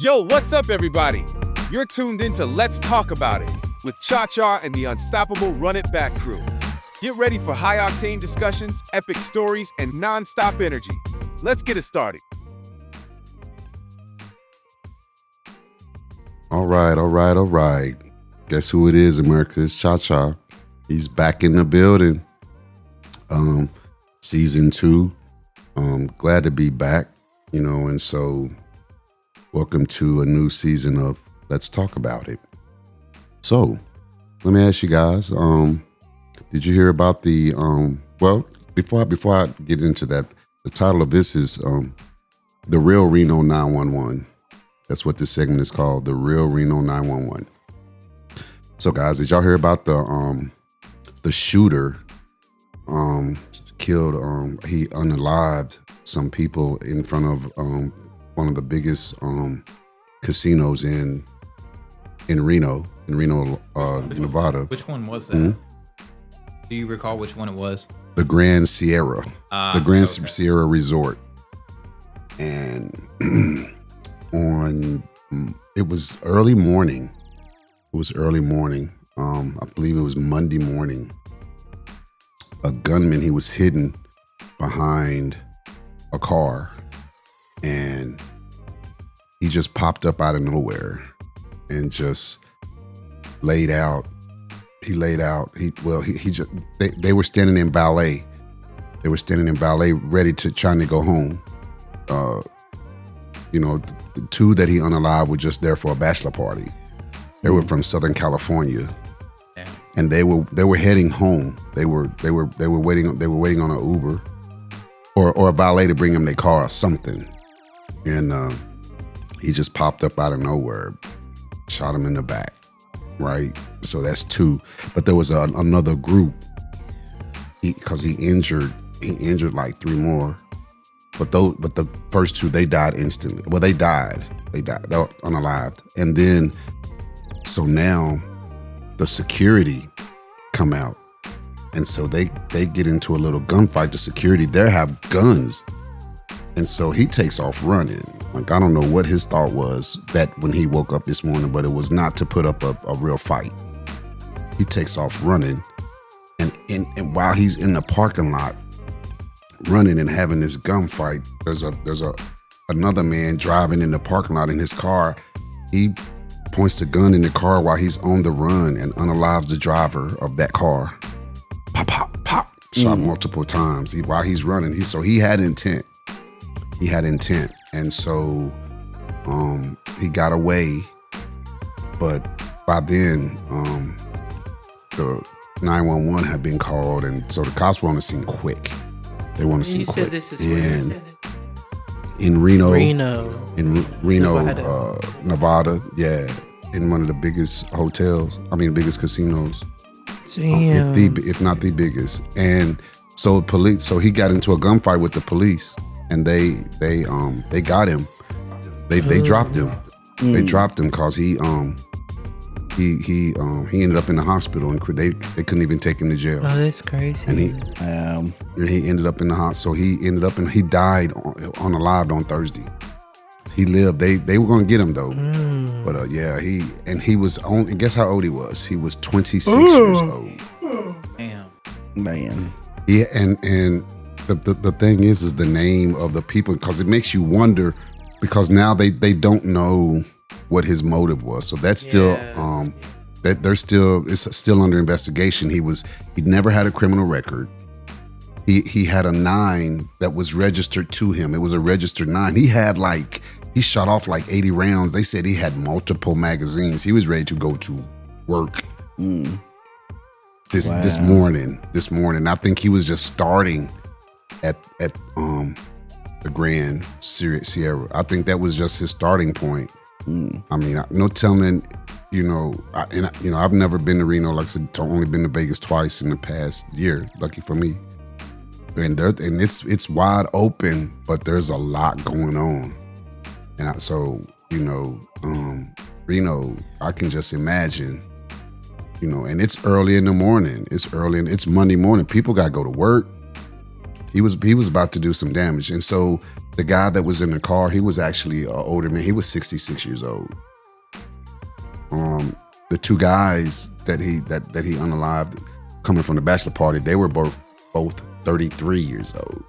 Yo, what's up, everybody? You're tuned into Let's Talk About It with Cha-Cha and the unstoppable Run It Back crew. Get ready for high-octane discussions, epic stories, and non-stop energy. Let's get it started. All right. Guess who it is, America? It's Cha-Cha. He's back in the building. Season 2. Glad to be back, and so welcome to a new season of Let's Talk About It. So, let me ask you guys, did you hear about the, before I get into that, the title of this is the Real Reno 911. That's what this segment is called, the Real Reno 911. So, guys, did y'all hear about the shooter killed? He unalived some people in front of one of the biggest casinos in Reno, Nevada. Which one was that? Mm-hmm. Do you recall which one it was? The Grand Sierra, Sierra Resort, and it was early morning. I believe it was Monday morning. A gunman, he was hidden behind a car, and he just popped up out of nowhere and just laid out. They were standing in valet. Ready to trying to go home. The two that he unalived were just there for a bachelor party. They were from Southern California. Damn. And they were heading home. They were waiting on an Uber or a valet to bring them their car or something. And he just popped up out of nowhere, shot him in the back. Right? So that's 2. But there was another group because he injured like 3 more. But the first 2, they died instantly. Well, they died. They were unalived. And then, so now the security come out. And so they get into a little gunfight. The security there have guns. And so he takes off running. Like, I don't know what his thought was that when he woke up this morning, but it was not to put up a real fight. He takes off running. And while he's in the parking lot running and having this gunfight, there's another man driving in the parking lot in his car. He points the gun in the car while he's on the run and unalives the driver of that car. Pop, pop, pop. Shot multiple times while he's running. He had intent. And so he got away. But by then, the 911 had been called, and so the cops were on the scene quick. They want to see quick. Said this is in Reno, Nevada. Nevada, yeah, in one of the biggest biggest casinos, if not the biggest. And so he got into a gunfight with the police, and they got him. They dropped him. They dropped him because he ended up in the hospital, and they couldn't even take him to jail. Oh, that's crazy. And he ended up in the hospital. So he died unalived on Thursday. He lived. They were going to get him though. But he was on. Guess how old he was? He was 26 years old. Damn. Man. Yeah, and the thing is the name of the people, because it makes you wonder, because now they don't know what his motive was. So that's still it's still under investigation. He never had a criminal record. He had a 9 that was registered to him. It was a registered 9. He shot off like 80 rounds. They said he had multiple magazines. He was ready to go to work. This morning. I think he was just starting at the Grand Sierra. I think that was just his starting point. I mean, no telling, I've never been to Reno. Like I said, I've only been to Vegas twice in the past year. Lucky for me. And it's wide open, but there's a lot going on. And Reno, I can just imagine, and it's early in the morning. It's Monday morning. People got to go to work. He was about to do some damage, and so the guy that was in the car, he was actually an older man. He was 66 years old. The two guys that he unalived coming from the bachelor party, they were both 33 years old.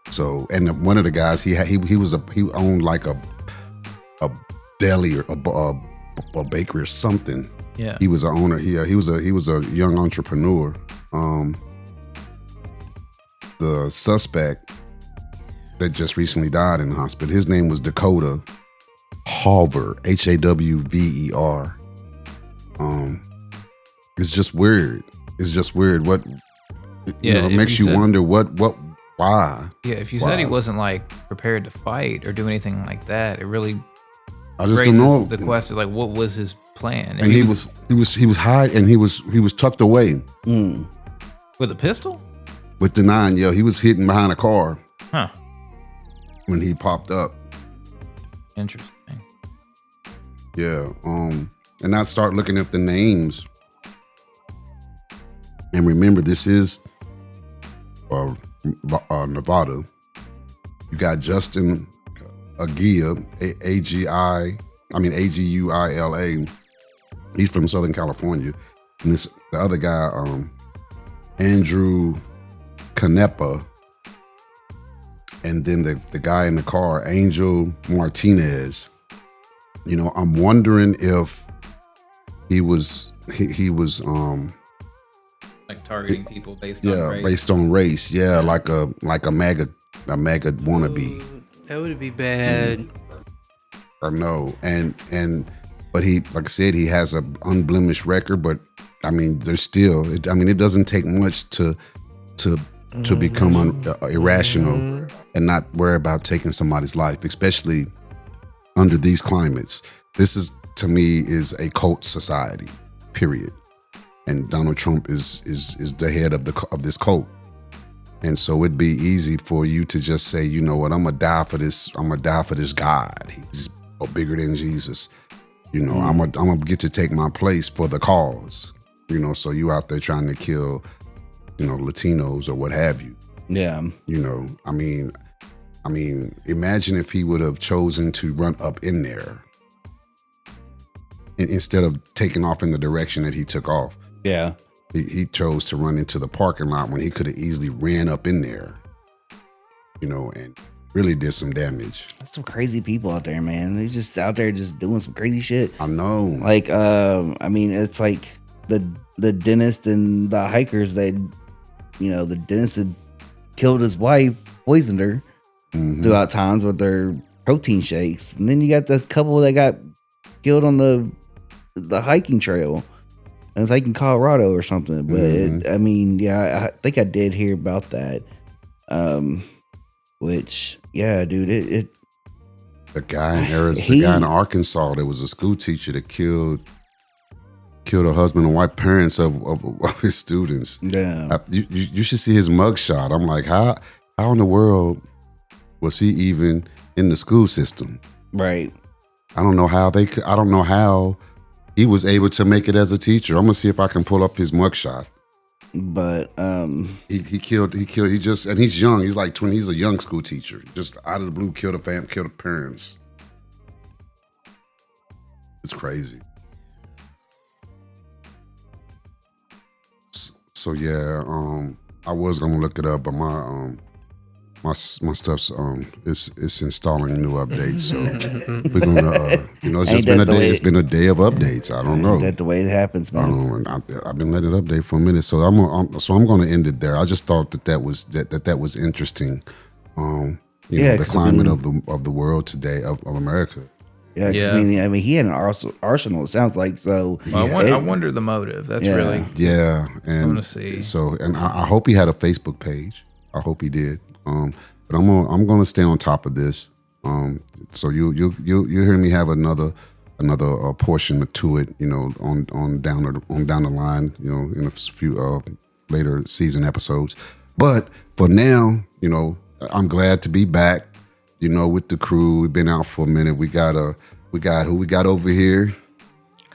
So, and one of the guys he owned like a deli or a bakery or something. Yeah, he was an owner. He was a young entrepreneur. The suspect that just recently died in the hospital, his name was Dakota Halver, Hawver. It's just weird. It's just weird. What it makes you wonder why. Yeah, if you said he wasn't like prepared to fight or do anything like that, it really I just raises don't know the question, like, what was his plan? And he was high, and he was tucked away with a pistol. With the 9, he was hidden behind a car. Huh. When he popped up. Interesting. Yeah. And I start looking at the names. And remember, this is Nevada. You got Justin Aguila, Aguila. He's from Southern California. And the other guy, Andrew Canepa, and then the guy in the car, Angel Martinez. I'm wondering if he was like targeting people based on race. Based on race. Yeah, like a MAGA wannabe. That would be bad. I know, but he, like I said, he has an unblemished record. But I mean, there's still. It doesn't take much to become irrational and not worry about taking somebody's life, especially under these climates. This is, to me, is a cult society, period. And Donald Trump is the head of this cult. And so it'd be easy for you to just say, you know what, I'm gonna die for this God. He's bigger than Jesus. I'm gonna get to take my place for the cause. So you out there trying to kill Latinos or what have you. Yeah. Imagine if he would have chosen to run up in there instead of taking off in the direction that he took off. Yeah. He chose to run into the parking lot when he could have easily ran up in there, and really did some damage. That's some crazy people out there, man. They're just out there just doing some crazy shit. I know. Like, it's like the dentist and the hikers that, the dentist that killed his wife, poisoned her throughout times with their protein shakes. And then you got the couple that got killed on the hiking trail. I think in Colorado or something. But I think I did hear about that. Which, yeah, dude, the guy in Arkansas, there was a school teacher that killed a husband and wife, parents of his students. Yeah. You should see his mugshot. I'm like, how in the world was he even in the school system? Right. I don't know how he was able to make it as a teacher. I'm gonna see if I can pull up his mugshot. But he just, and he's young. He's like 20. He's a young school teacher. Just out of the blue, killed the parents. It's crazy. So yeah, I was gonna look it up, but my stuff's it's installing new updates. So we're gonna it's just been a day. It's been a day of updates. I don't know. That's the way it happens, man. I've been letting it update for a minute, so I'm gonna end it there. I just thought that was interesting. The climate of the world today of America. Yeah, he had an arsenal. It sounds like so. Well, I wonder the motive. That's really and I want to see. So, and I hope he had a Facebook page. I hope he did. But I'm gonna stay on top of this. So you hear me have another portion to it. On down the line. In a few later season episodes. But for now, I'm glad to be back. With the crew. We've been out for a minute. We got who we got over here.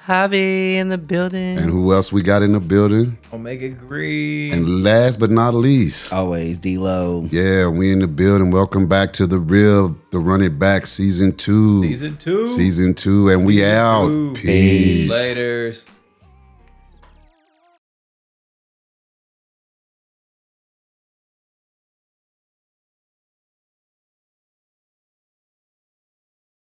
Javi in the building. And who else we got in the building? Omega Green. And last but not least, Always D-Lo. yeah, we in the building. Welcome back to the Run It Back Season 2. Season 2. Season 2, and we out. two. Peace. Laters.